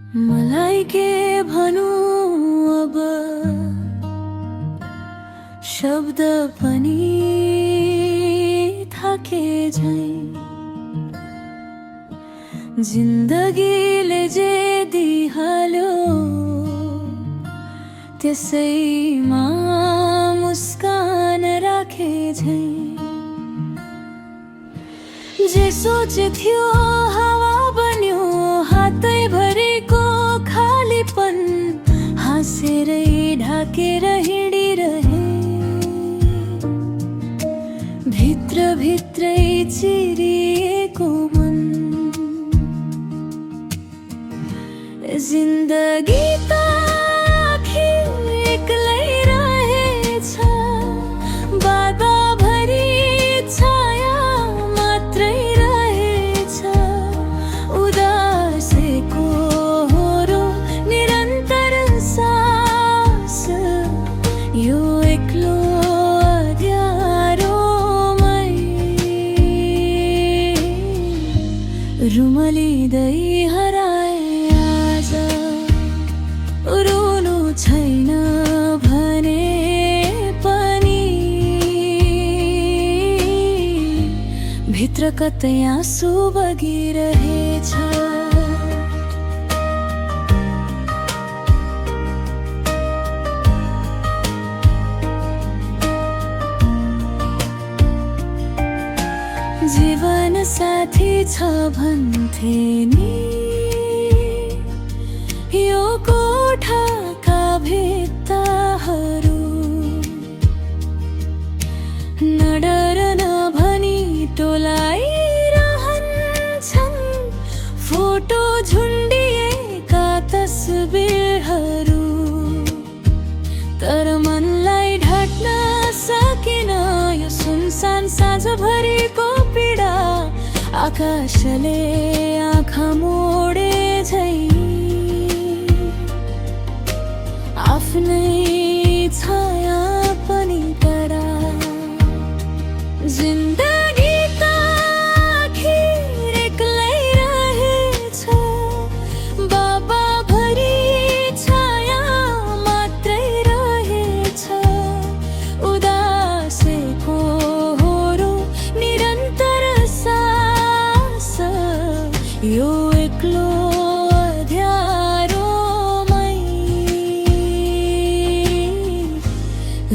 मलाई के भनूं अब शब्द पनि थाके झैं जिन्दगीले जे दिहाल्यो त्यसैमा मुस्कान राखे झैं जे सोचेथ्यो हावा बन्यो हातैभरिको खालीपन हाँसेरै ढाकेर हिँडिरहे भित्र भित्रै चिरिएको मन जिन्दगी त आखिर एक्लै रहेछ बाधाभरि छाया मात्रै रहेछ उदासेको होरो निरन्तर सास यो एक्लो अँध्यारोमै रुमलिँदै हराए आज रुनु छैन भने पनि भित्र कतै आँसु बगिरहेछ जीवन साथी छ भन्थे नि यो कोठाका भित्ताहरू नडर नभनी टोलाइरहन्छन् फोटो झुन्डिएका तस्बिरहरू तर मनलाई ढट्न सकिन यो सुनसान साँझभरिको पीडा आकाशले आँखा मोडे झैं आफ्नै छाया पनि टाढा जिन्दगी त आखिर एक्लै रहेछ बाबाभरि छाया मात्रै रहेछ उदासेको होरो निरन्तर सास यो एक्लो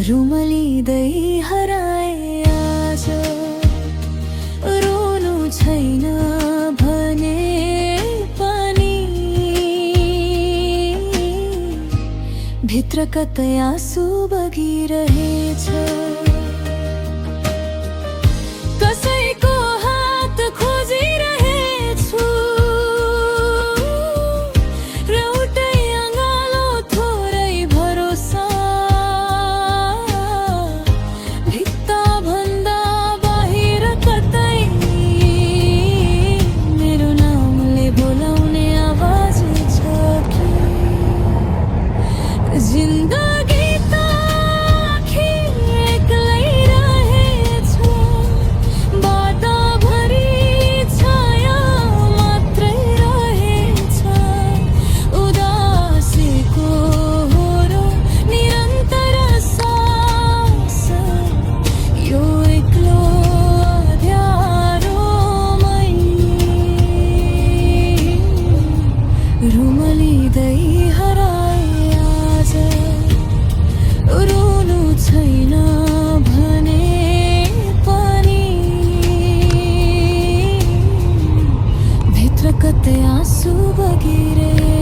रुमलिँदै हराए आज रुनु छैन भने पनि भित्र कतै आँसु बगिरहेछ कसैको हात खोजिरहेछु एउटै अँगालो थोरै भरोसा जिन्दगी त आखिर एक्लै रहेछ बाधाभरि छाया मात्रै रहेछ उदासेको होरो निरन्तर सास यो एक्लो अँध्यारोमै रुमलिँदै रुनु छैन भने पनि भित्र कतै आँसु बगिरहेछ